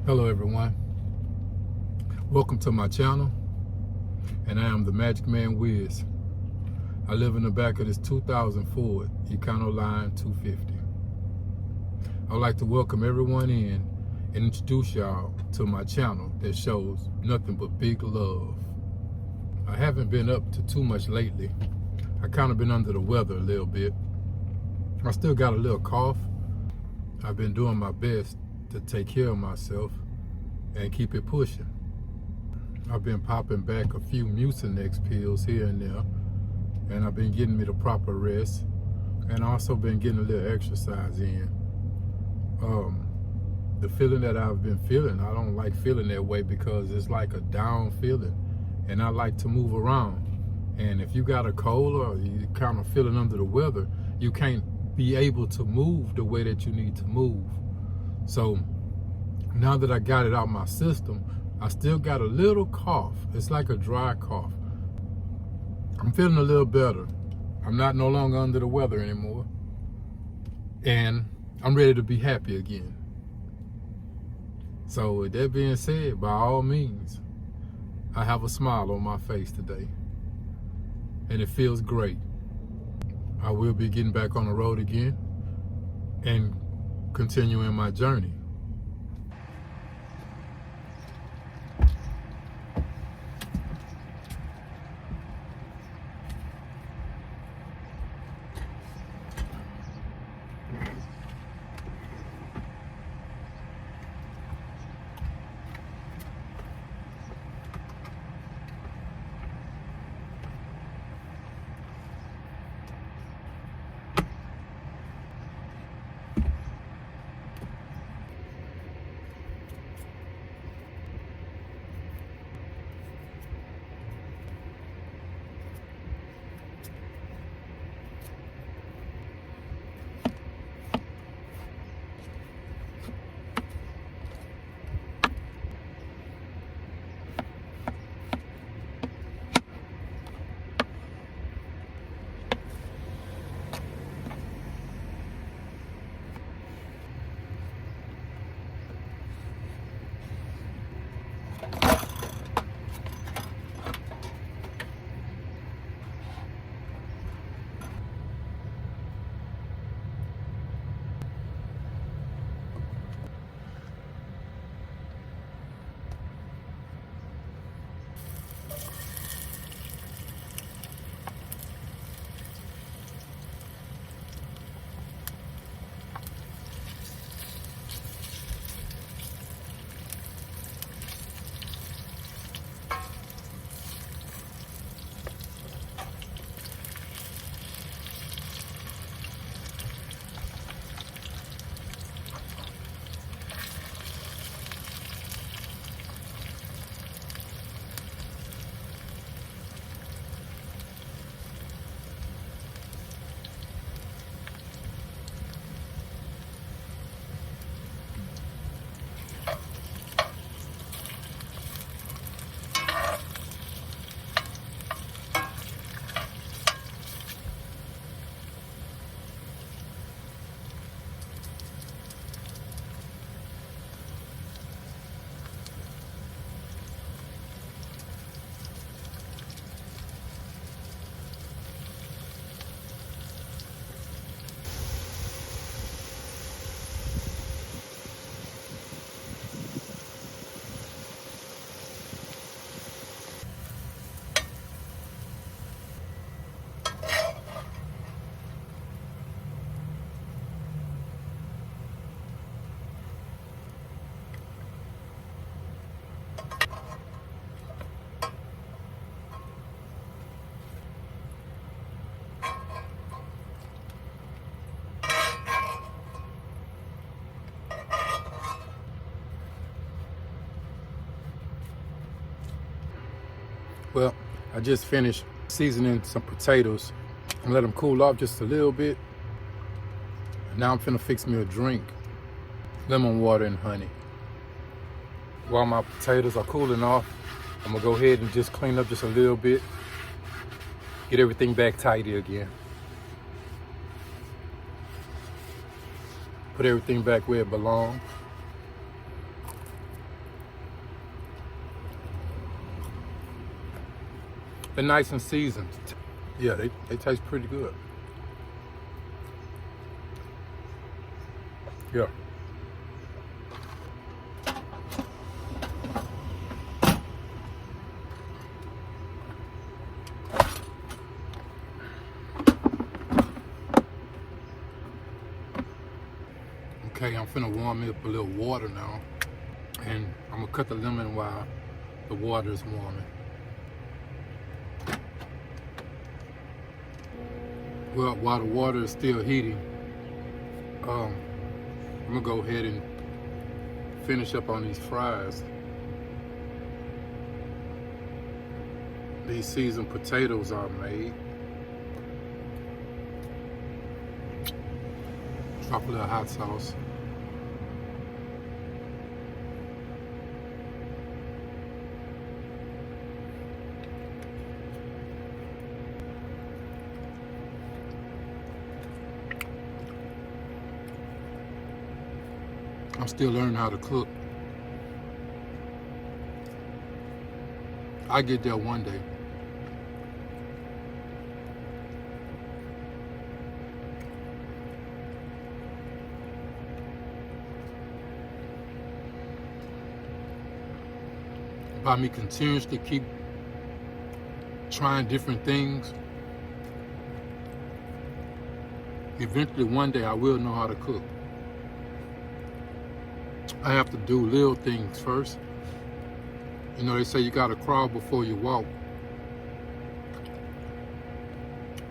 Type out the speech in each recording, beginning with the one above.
Hello everyone, welcome to my channel, and I am the Magic Man Wiz. I live in the back of this 2000 Ford Econoline 250. I'd like to welcome everyone in and introduce y'all to my channel that shows nothing but big love. I haven't been up to too much lately. I kind of been under the weather a little bit. I still got a little cough. I've been doing my best to take care of myself and keep it pushing. I've been popping back a few Mucinex pills here and there, and I've been getting me the proper rest, and also been getting a little exercise in. The feeling that I've been feeling, I don't like feeling that way because it's like a down feeling, and I like to move around. And if you got a cold or you kind of feeling under the weather, you can't be able to move the way that you need to move. So now that I got it out my system, I still got a little cough. It's like a dry cough. I'm feeling a little better. I'm not no longer under the weather anymore. And I'm ready to be happy again. So with that being said, by all means, I have a smile on my face today. And it feels great. I will be getting back on the road again and continuing my journey. Well, I just finished seasoning some potatoes and let them cool off just a little bit. Now I'm finna fix me a drink, lemon water and honey. While my potatoes are cooling off, I'm gonna go ahead and just clean up just a little bit, get everything back tidy again. Put everything back where it belongs. They're nice and seasoned. Yeah, they taste pretty good. Yeah. Okay, I'm finna warm me up a little water now. And I'm gonna cut the lemon while the water is warming. Well, while the water is still heating, I'm gonna go ahead and finish up on these fries. These seasoned potatoes are made. Drop a little hot sauce. I'm still learning how to cook. I get there one day. By me continuously keep trying different things, eventually one day I will know how to cook. I have to do little things first. You know, they say you gotta crawl before you walk.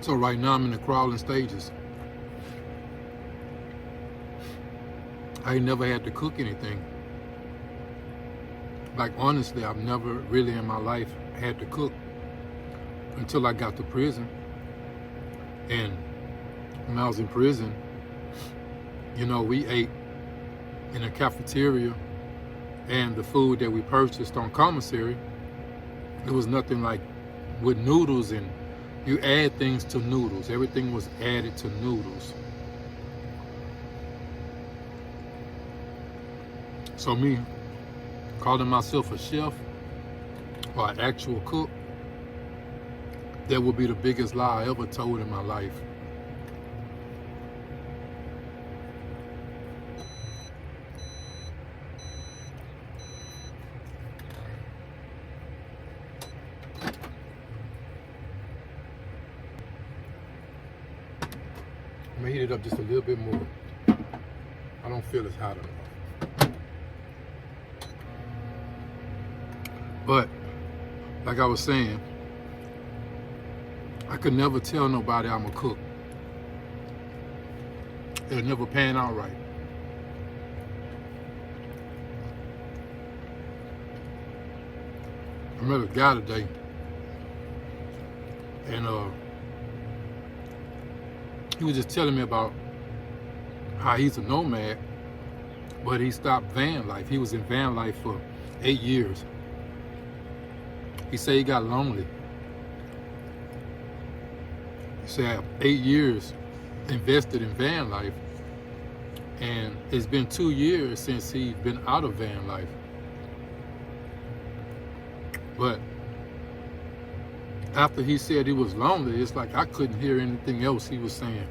So right now I'm in the crawling stages. I ain't never had to cook anything. Like honestly, I've never really in my life had to cook until I got to prison. And when I was in prison, you know, we ate in a cafeteria, and the food that we purchased on commissary, it was nothing like with noodles, and you add things to noodles. Everything was added to noodles. So me calling myself a chef or an actual cook, that would be the biggest lie I ever told in my life. I'm gonna heat it up just a little bit more. I don't feel it's hot enough. But, like I was saying, I could never tell nobody I'm a cook. It'll never pan out right. I met a guy today, and he was just telling me about how he's a nomad, but he stopped van life. He was in van life for 8 years. He said he got lonely. He said 8 years invested in van life, and it's been 2 years since he's been out of van life. But after he said he was lonely, it's like I couldn't hear anything else he was saying.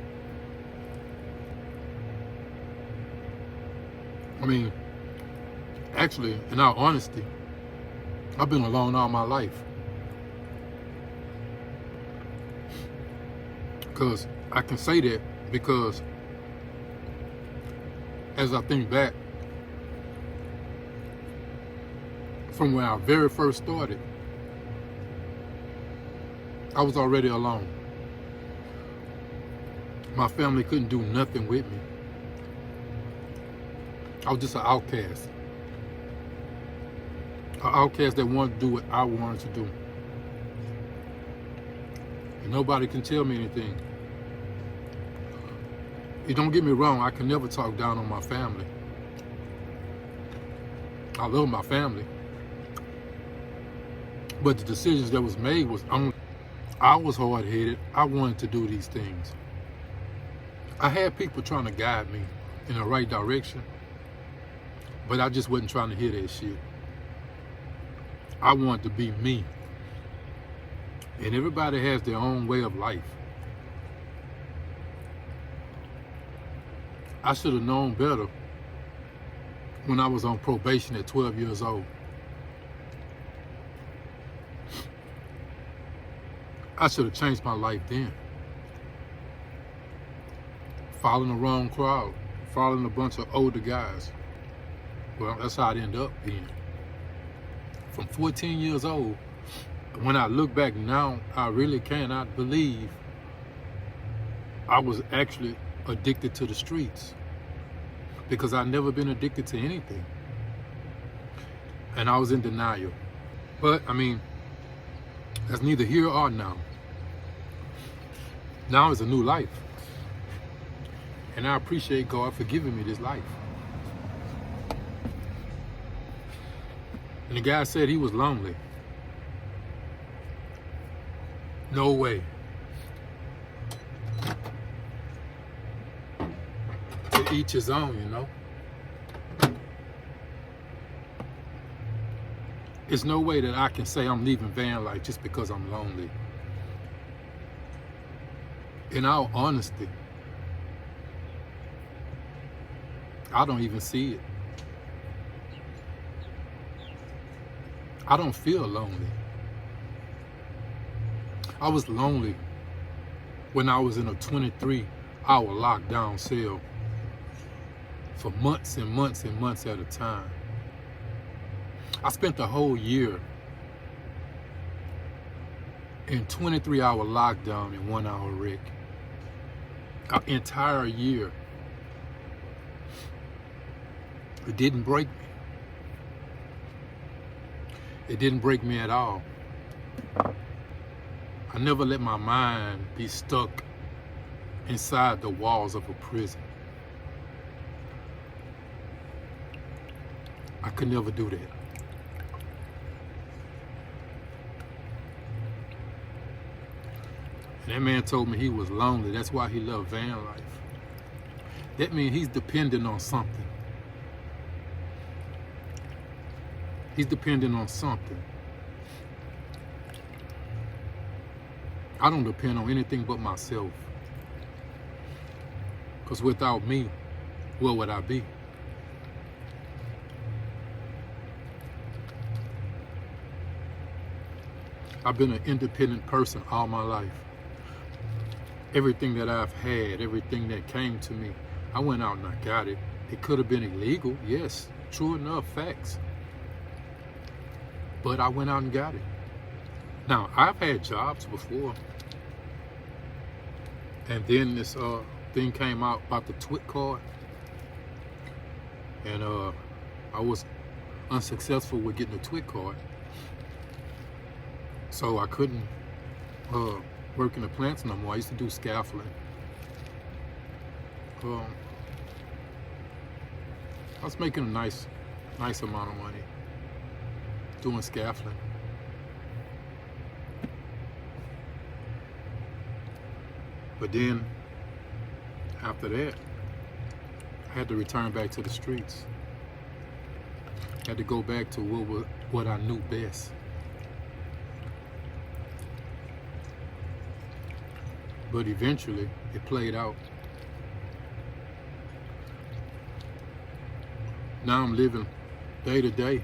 I mean, actually, in all honesty, I've been alone all my life. Because I can say that because as I think back from when I very first started, I was already alone. My family couldn't do nothing with me. I was just an outcast. An outcast that wanted to do what I wanted to do. And nobody can tell me anything. You don't get me wrong, I can never talk down on my family. I love my family. But the decisions that was made was on. I was hard-headed. I wanted to do these things. I had people trying to guide me in the right direction, but I just wasn't trying to hear that shit. I wanted to be me. And everybody has their own way of life. I should have known better when I was on probation at 12 years old. I should have changed my life then. Following the wrong crowd, following a bunch of older guys. Well, that's how it ended up being. From 14 years old, when I look back now, I really cannot believe I was actually addicted to the streets, because I've never been addicted to anything. And I was in denial. But, I mean, that's neither here or now. Now is a new life. And I appreciate God for giving me this life. And the guy said he was lonely. No way. To each his own, you know. There's no way that I can say I'm leaving van life just because I'm lonely. In all honesty, I don't even see it. I don't feel lonely. I was lonely when I was in a 23-hour lockdown cell for months and months and months at a time. I spent the whole year in 23-hour lockdown and 1-hour rec. An entire year. It didn't break me. It didn't break me at all. I never let my mind be stuck inside the walls of a prison. I could never do that. And that man told me he was lonely. That's why he loved van life. That means he's dependent on something. He's dependent on something. I don't depend on anything but myself. Because without me, where would I be? I've been an independent person all my life. Everything that I've had, everything that came to me, I went out and I got it. It could have been illegal, yes, true enough, facts. But I went out and got it. Now, I've had jobs before. And then this thing came out about the TWIC card. And I was unsuccessful with getting the TWIC card. So I couldn't work in the plants no more. I used to do scaffolding. I was making a nice amount of money doing scaffolding. But then, after that, I had to return back to the streets. I had to go back to what I knew best. But eventually, it played out. Now I'm living day to day.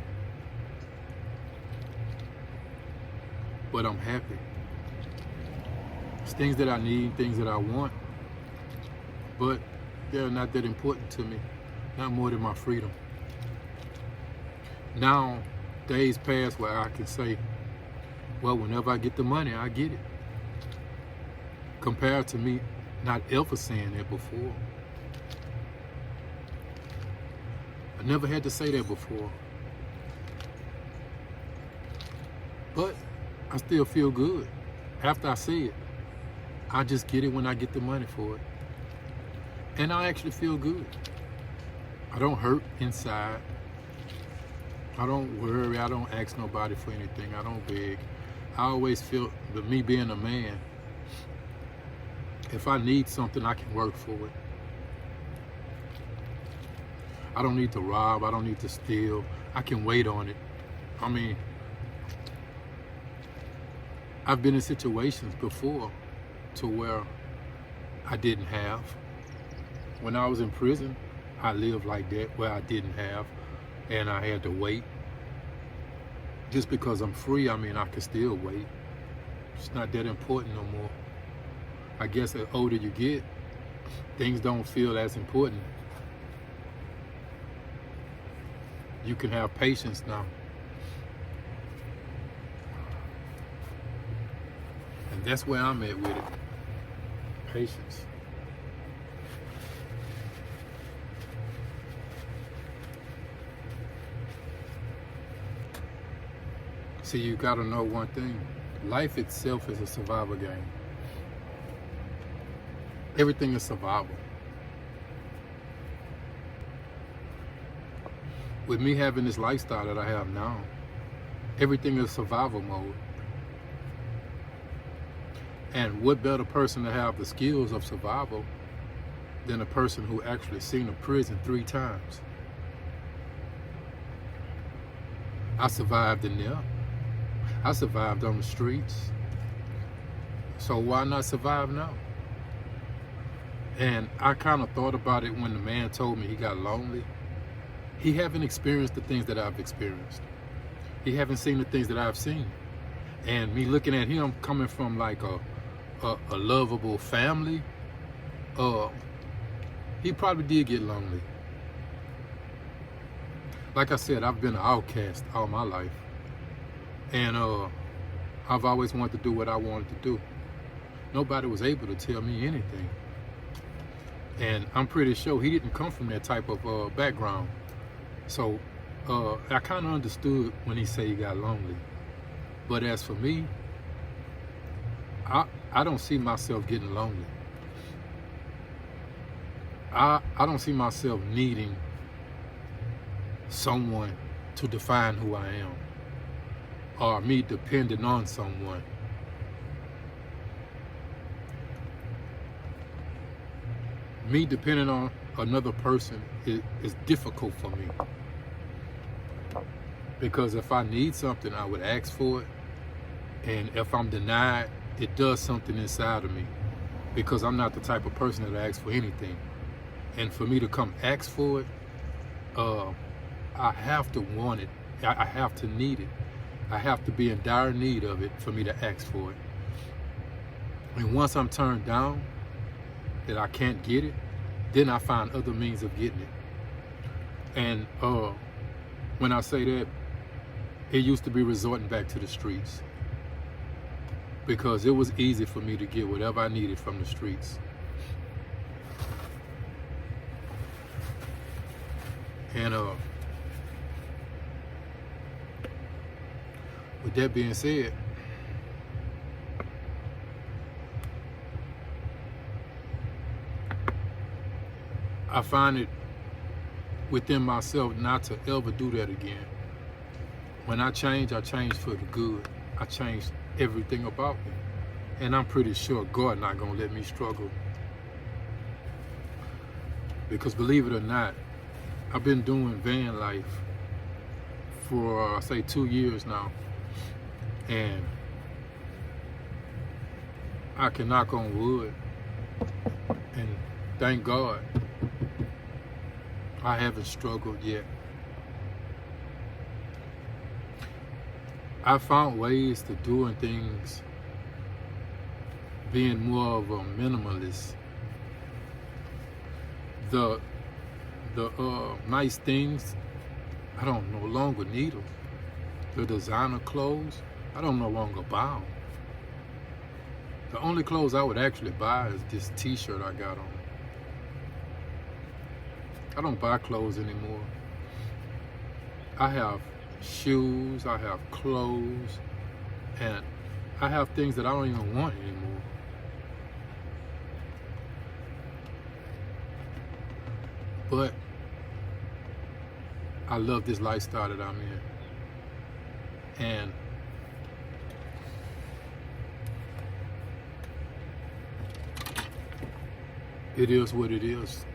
But I'm happy. It's things that I need, things that I want. But they're not that important to me. Not more than my freedom. Now, days pass where I can say, well, whenever I get the money, I get it. Compared to me not ever saying that before. I never had to say that before. But I still feel good. After I say it, I just get it when I get the money for it. And I actually feel good. I don't hurt inside. I don't worry. I don't ask nobody for anything. I don't beg. I always feel that me being a man, if I need something, I can work for it. I don't need to rob. I don't need to steal. I can wait on it. I mean, I've been in situations before to where I didn't have. When I was in prison, I lived like that, where I didn't have, and I had to wait. Just because I'm free, I mean, I can still wait. It's not that important no more. I guess the older you get, things don't feel as important. You can have patience now. And that's where I'm at with it. Patience. See, you gotta know one thing. Life itself is a survival game. Everything is survival. With me having this lifestyle that I have now, everything is survival mode. And what better person to have the skills of survival than a person who actually seen a prison 3 times? I survived in there. I survived on the streets. So why not survive now? And I kind of thought about it when the man told me he got lonely. He haven't experienced the things that I've experienced. He haven't seen the things that I've seen. And me looking at him coming from like a lovable family, he probably did get lonely. Like I said, I've been an outcast all my life. And I've always wanted to do what I wanted to do. Nobody was able to tell me anything. And I'm pretty sure he didn't come from that type of background. So I kind of understood when he said he got lonely. But as for me, I don't see myself getting lonely. I don't see myself needing someone to define who I am, or me depending on someone. Me depending on another person is difficult for me. Because if I need something, I would ask for it. And if I'm denied, it does something inside of me. Because I'm not the type of person that asks for anything. And for me to come ask for it, I have to want it. I have to need it. I have to be in dire need of it for me to ask for it. And once I'm turned down, that I can't get it, then I find other means of getting it. And when I say that, it used to be resorting back to the streets, because it was easy for me to get whatever I needed from the streets. And with that being said, I find it within myself not to ever do that again. When I change for the good. I change everything about me. And I'm pretty sure God not gonna let me struggle. Because believe it or not, I've been doing van life for, say, 2 years now. And I can knock on wood and thank God I haven't struggled yet. I found ways to doing things, being more of a minimalist. The nice things, I don't no longer need them. The designer clothes, I don't no longer buy them. The only clothes I would actually buy is this t-shirt I got on. I don't buy clothes anymore. I have shoes, I have clothes, and I have things that I don't even want anymore. But I love this lifestyle that I'm in. And it is what it is.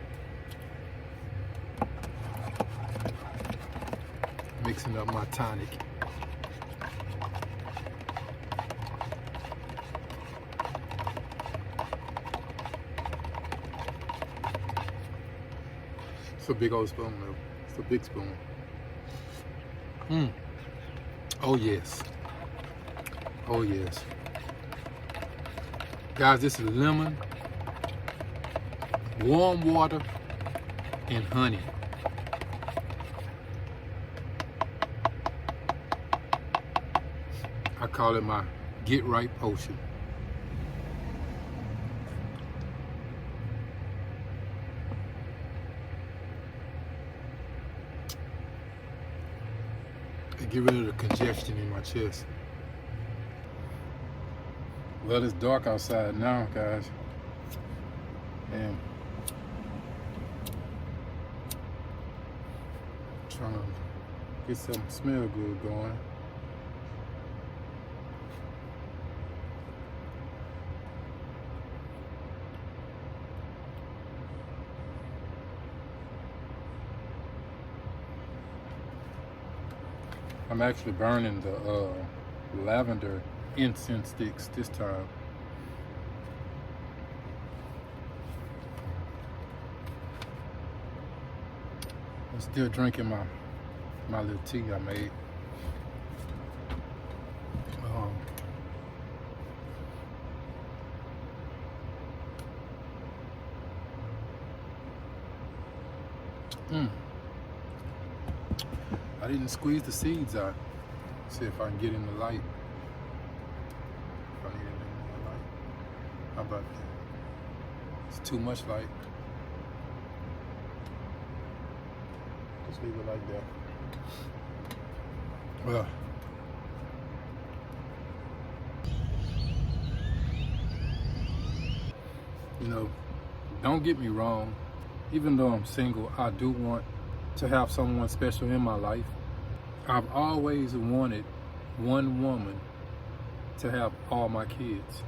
Mixing up my tonic. It's a big old spoon, though. It's a big spoon. Oh, yes. Oh, yes. Guys, this is lemon, warm water, and honey. I call it my get right potion. It get rid of the congestion in my chest. Well, it's dark outside now, guys. And trying to get some smell good going. I'm actually burning the lavender incense sticks this time. I'm still drinking my little tea I made. I didn't squeeze the seeds out. See if I can get in the light. If I need it in the light. How about that? It's too much light. Just leave it like that. Well, you know, don't get me wrong. Even though I'm single, I do want to have someone special in my life. I've always wanted one woman to have all my kids.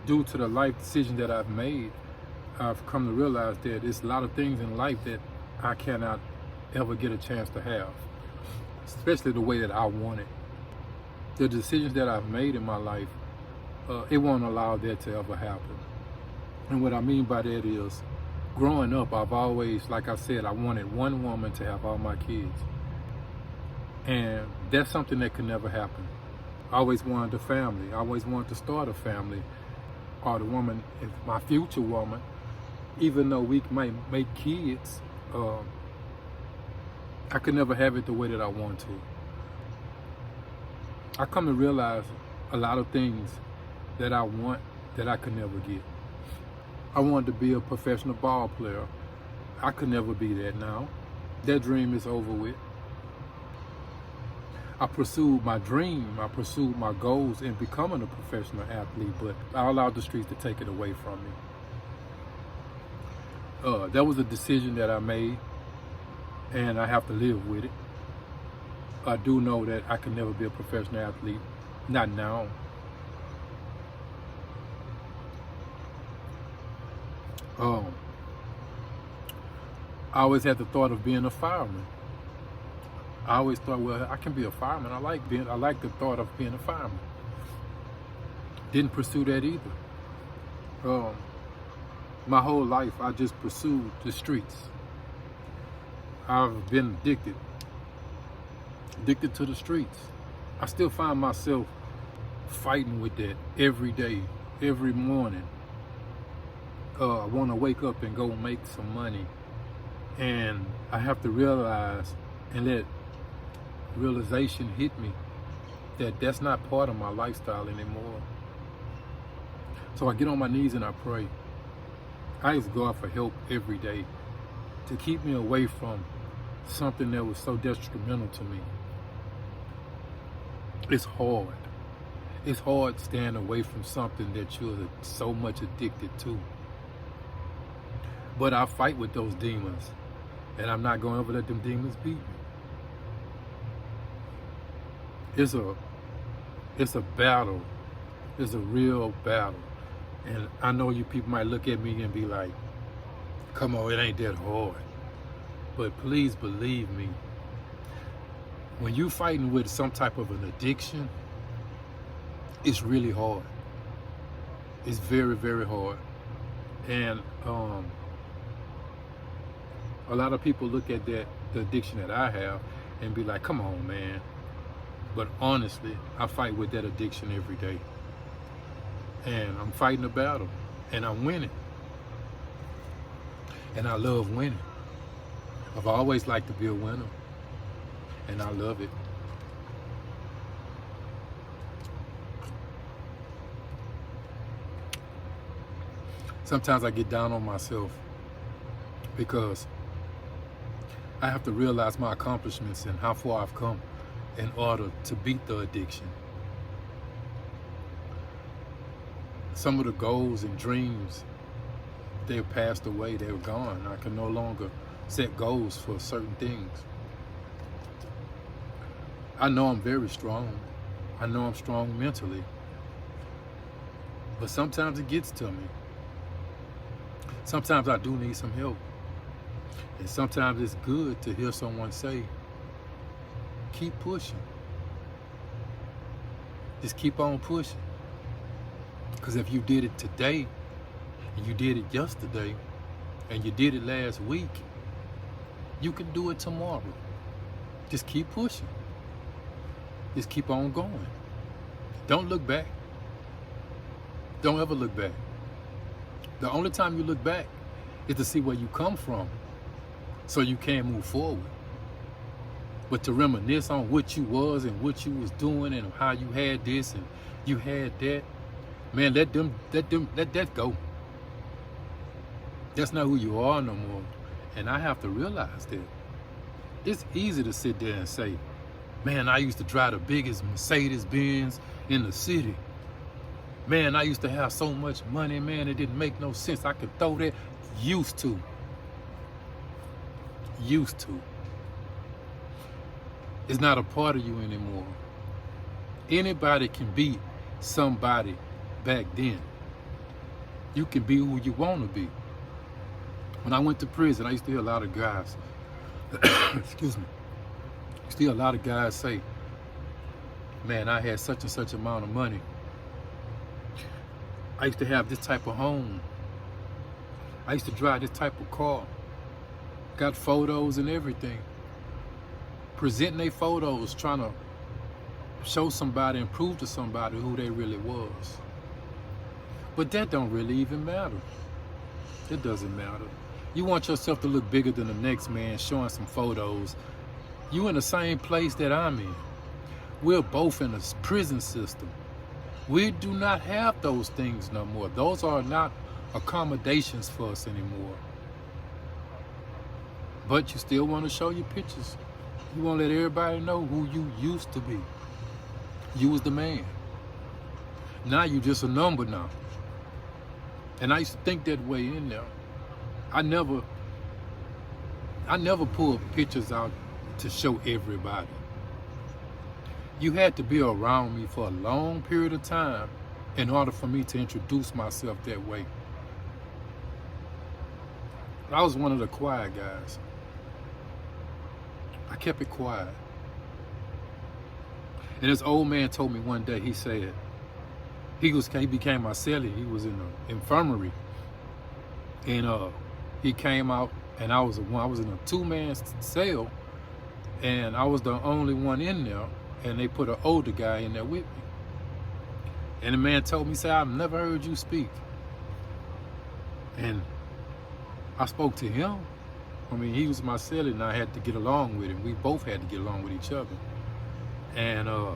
Due to the life decision that I've made, I've come to realize that there's a lot of things in life that I cannot ever get a chance to have, especially the way that I want it. The decisions that I've made in my life, it won't allow that to ever happen. And what I mean by that is, growing up, I've always, like I said, I wanted one woman to have all my kids. And that's something that could never happen. I always wanted a family. I always wanted to start a family. Or the woman is my future woman. Even though we might make kids, I could never have it the way that I want to. I come to realize a lot of things that I want that I could never get. I wanted to be a professional ball player. I could never be that now. That dream is over with. I pursued my dream. I pursued my goals in becoming a professional athlete, but I allowed the streets to take it away from me. That was a decision that I made, and I have to live with it. I do know that I can never be a professional athlete, not now. I always had the thought of being a fireman. I always thought, well, I can be a fireman. I like the thought of being a fireman. Didn't pursue that either. My whole life, I just pursued the streets. I've been addicted to the streets. I still find myself fighting with that every day, every morning. I want to wake up and go make some money. And I have to realize, and that realization hit me, that that's not part of my lifestyle anymore. So I get on my knees and I pray. I ask God for help every day to keep me away from something that was so detrimental to me. It's hard. It's hard staying away from something that you're so much addicted to. But I fight with those demons, and I'm not going to ever let them demons beat me. It's a battle. It's a real battle. And I know you people might look at me and be like, come on, it ain't that hard. But please believe me, when you're fighting with some type of an addiction, it's really hard. It's very, very hard. And A lot of people look at the addiction that I have and be like, come on, man. But honestly, I fight with that addiction every day. And I'm fighting a battle. And I'm winning. And I love winning. I've always liked to be a winner. And I love it. Sometimes I get down on myself because I have to realize my accomplishments and how far I've come in order to beat the addiction. Some of the goals and dreams, they've passed away, they're gone. I can no longer set goals for certain things. I know I'm very strong. I know I'm strong mentally. But sometimes it gets to me. Sometimes I do need some help. And sometimes it's good to hear someone say, keep pushing. Just keep on pushing. Because if you did it today, and you did it yesterday, and you did it last week, you can do it tomorrow. Just keep pushing. Just keep on going. Don't look back. Don't ever look back. The only time you look back is to see where you come from so you can move forward. But to reminisce on what you was and what you was doing and how you had this and you had that, man, let that go. That's not who you are no more. And I have to realize that. It's easy to sit there and say, man, I used to drive the biggest Mercedes-Benz in the city. Man, I used to have so much money, man, it didn't make no sense. I could throw that. Used to. It's not a part of you anymore. Anybody can be somebody back then. You can be who you want to be. When I went to prison, I used to hear a lot of guys, excuse me, a lot of guys say, man, I had such and such amount of money. I used to have this type of home. I used to drive this type of car. Got photos and everything. Presenting their photos, trying to show somebody and prove to somebody who they really was. But that don't really even matter. It doesn't matter. You want yourself to look bigger than the next man showing some photos. You in the same place that I'm in. We're both in a prison system. We do not have those things no more. Those are not accommodations for us anymore. But you still want to show your pictures. You want to let everybody know who you used to be. You was the man. Now you just a number now. And I used to think that way in there. I never pulled pictures out to show everybody. You had to be around me for a long period of time in order for me to introduce myself that way. I was one of the quiet guys. I kept it quiet. And this old man told me one day, he said, he became my cellie. He was in the infirmary. And he came out and I was in a 2-man cell and I was the only one in there. And they put an older guy in there with me. And the man told me, say, I've never heard you speak. And I spoke to him. I mean, he was my cellie and I had to get along with him. We both had to get along with each other. And I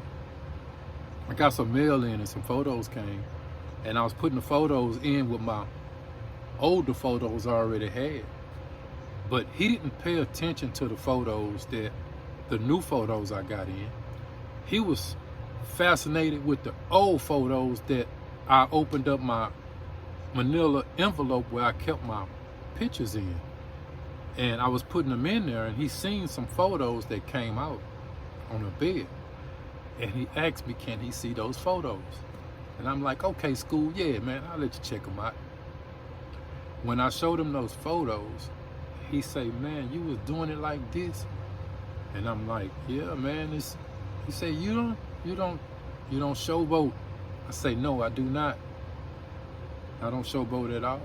got some mail in and some photos came. And I was putting the photos in with my older photos I already had. But he didn't pay attention to the photos the new photos I got in. He was fascinated with the old photos that I opened up my manila envelope where I kept my pictures in. And I was putting them in there and he seen some photos that came out on the bed. And he asked me, can he see those photos? And I'm like, okay, school, yeah, man, I'll let you check them out. When I showed him those photos, he say, man, you was doing it like this? And I'm like, yeah, man, he said, you don't showboat. I say, no, I do not. I don't showboat at all.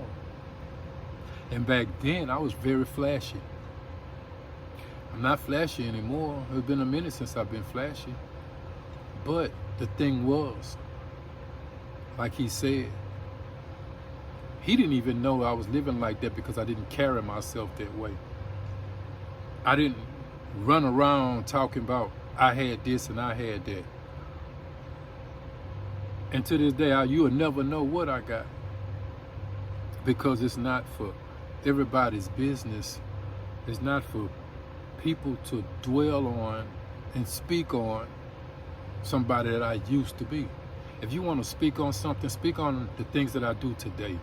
And back then, I was very flashy. I'm not flashy anymore. It's been a minute since I've been flashy. But the thing was, like he said, he didn't even know I was living like that because I didn't carry myself that way. I didn't run around talking about I had this and I had that. And to this day, you will never know what I got, because it's not for everybody's business. It's not for people to dwell on and speak on somebody that I used to be. If you want to speak on something, speak on the things that I do today.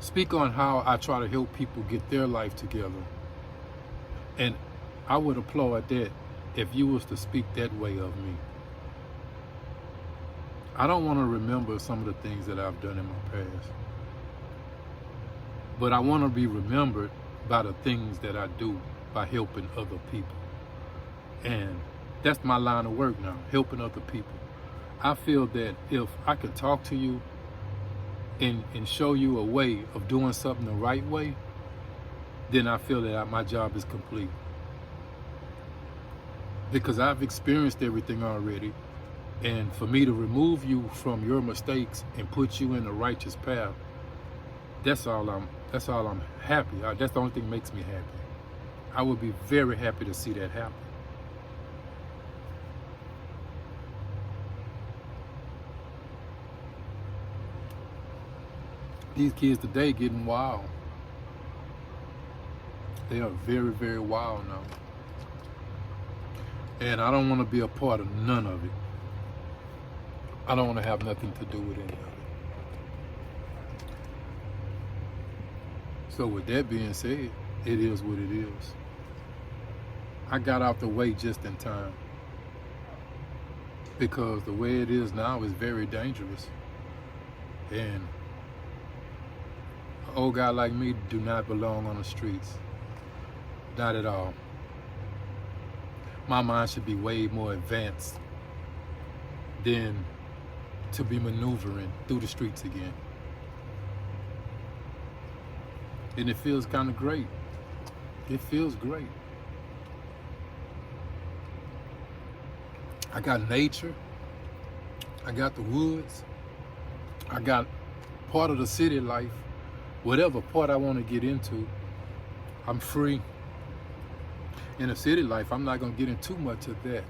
Speak on how I try to help people get their life together. And I would applaud that if you was to speak that way of me. I don't want to remember some of the things that I've done in my past, but I want to be remembered by the things that I do by helping other people. And that's my line of work now, helping other people. I feel that if I could talk to you and show you a way of doing something the right way, then I feel that my job is complete. Because I've experienced everything already. And for me to remove you from your mistakes and put you in the righteous path, that's all I'm happy. That's the only thing that makes me happy. I would be very happy to see that happen. These kids today getting wild. They are very, very wild now. And I don't want to be a part of none of it. I don't want to have nothing to do with any of it. So with that being said, it is what it is. I got out the way just in time, because the way it is now is very dangerous. And an old guy like me do not belong on the streets. Not at all. My mind should be way more advanced than to be maneuvering through the streets again. And it feels kind of great. It feels great. I got nature. I got the woods. I got part of the city life. Whatever part I want to get into, I'm free. In the city life, I'm not going to get into too much of that.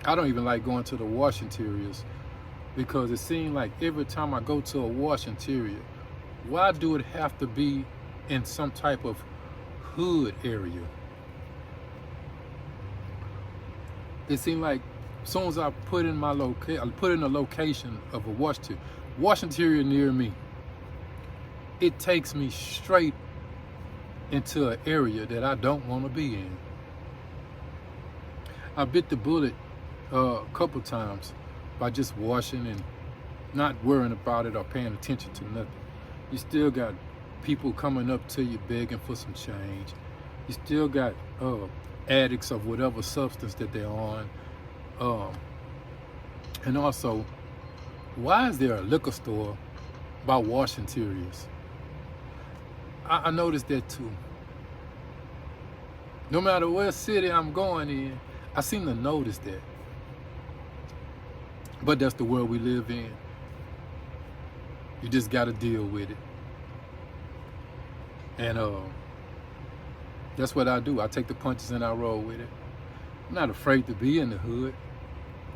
I don't even like going to the wash interiors, because it seems like every time I go to a wash interior, why do it have to be in some type of hood area? It seems like as soon as I put in my the location of a wash interior near me, it takes me straight into an area that I don't want to be in. I bit the bullet a couple times by just washing and not worrying about it or paying attention to nothing. You still got people coming up to you begging for some change. You still got addicts of whatever substance that they're on. And also, why is there a liquor store by wash interiors? I noticed that too. No matter what city I'm going in, I seem to notice that. But that's the world we live in. You just got to deal with it. And that's what I do. I take the punches and I roll with it. I'm not afraid to be in the hood.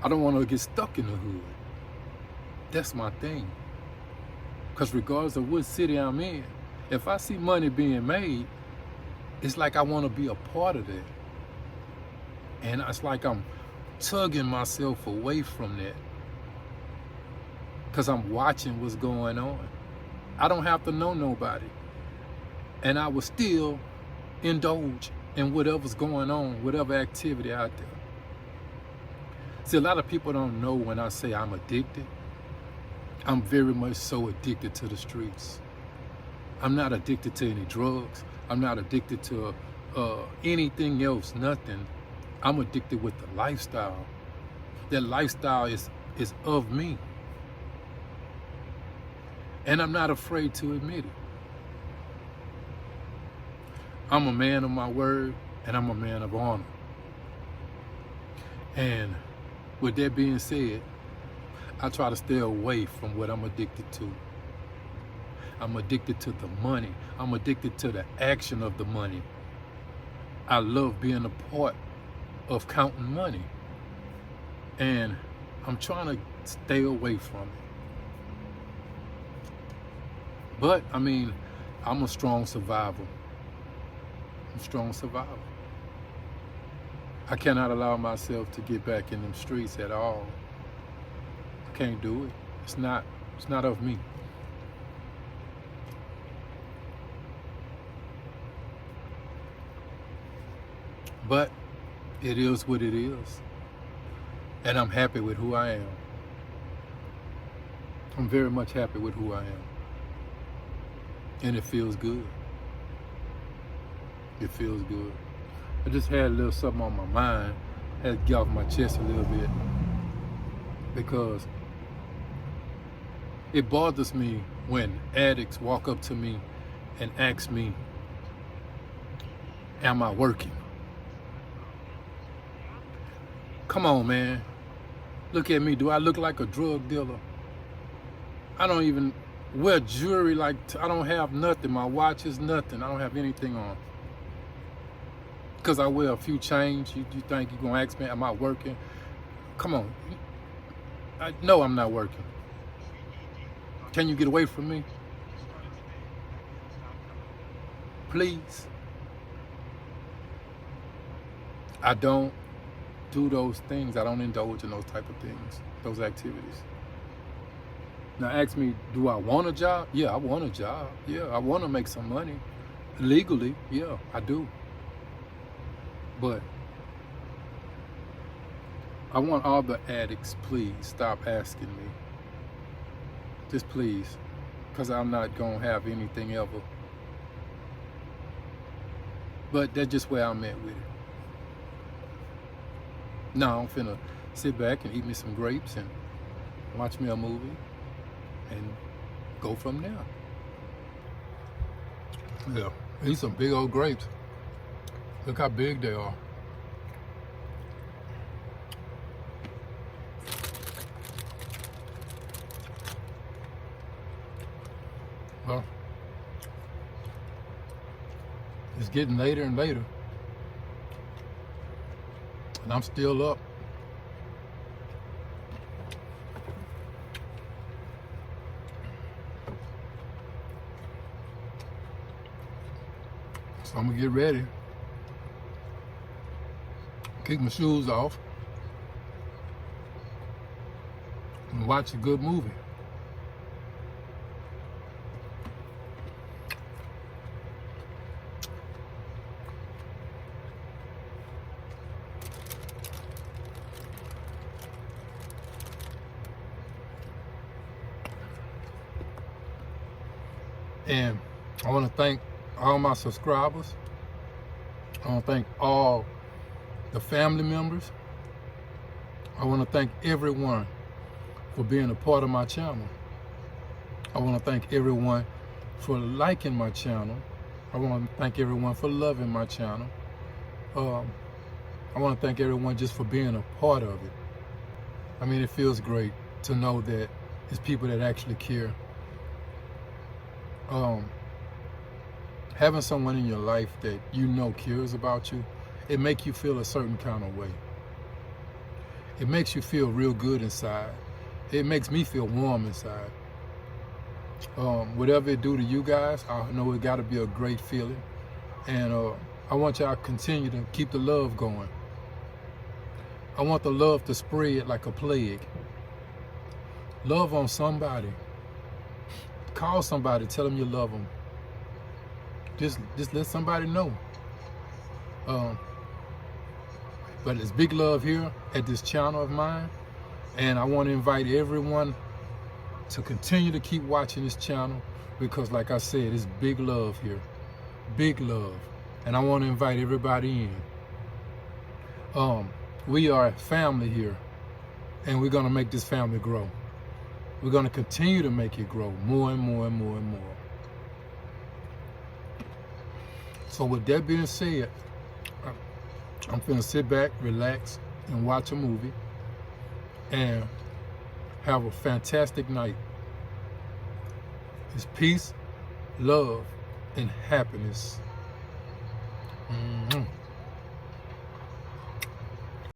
I don't want to get stuck in the hood. That's my thing. Because regardless of what city I'm in, if I see money being made, it's like I want to be a part of that. And it's like I'm tugging myself away from that, because I'm watching what's going on. I don't have to know nobody, and I will still indulge in whatever's going on, whatever activity out there. See, a lot of people don't know when I say I'm addicted. I'm very much so addicted to the streets. I'm not addicted to any drugs. I'm not addicted to anything else, nothing. I'm addicted with the lifestyle. That lifestyle is of me. And I'm not afraid to admit it. I'm a man of my word, and I'm a man of honor. And with that being said, I try to stay away from what I'm addicted to. I'm addicted to the money. I'm addicted to the action of the money. I love being a part of counting money. And I'm trying to stay away from it. But, I mean, I'm a strong survivor. I'm a strong survivor. I cannot allow myself to get back in them streets at all. I can't do it. It's not of me. But it is what it is. And I'm happy with who I am. I'm very much happy with who I am. And it feels good. It feels good. I just had a little something on my mind. I had to get off my chest a little bit. Because it bothers me when addicts walk up to me and ask me, am I working? Come on, man. Look at me. Do I look like a drug dealer? I don't even wear jewelry like I don't have nothing. My watch is nothing. I don't have anything on. Because I wear a few chains, you think you're going to ask me, am I working? Come on. No, I'm not working. Can you get away from me? Please. I don't do those things. I don't indulge in those type of things, those activities. Now ask me, do I want a job? Yeah, I want a job. Yeah, I want to make some money. Legally, yeah, I do. But I want all the addicts, please stop asking me. Just please, because I'm not going to have anything ever. But that's just where I'm at with it. Now I'm finna sit back and eat me some grapes and watch me a movie and go from there. Yeah, eat some big old grapes. Look how big they are. Well, it's getting later and later. And I'm still up. So I'm gonna get ready. Kick my shoes off. And watch a good movie. And I want to thank all my subscribers. I want to thank all the family members. I want to thank everyone for being a part of my channel. I want to thank everyone for liking my channel. I want to thank everyone for loving my channel. I want to thank everyone just for being a part of it. I mean, it feels great to know that it's people that actually care. Having someone in your life that you know cares about you, it makes you feel a certain kind of way. It makes you feel real good inside. It makes me feel warm inside. Whatever it do to you guys, I know it got to be a great feeling. And I want y'all to continue to keep the love going. I want the love to spread like a plague. Love on somebody. Call somebody, tell them you love them. Just let somebody know. But it's big love here at this channel of mine. And I want to invite everyone to continue to keep watching this channel because like I said, it's big love here. Big love. And I want to invite everybody in. We are a family here. And we're going to make this family grow. We're going to continue to make it grow more and more and more and more. So with that being said, I'm finna sit back, relax, and watch a movie, and have a fantastic night. It's peace, love, and happiness.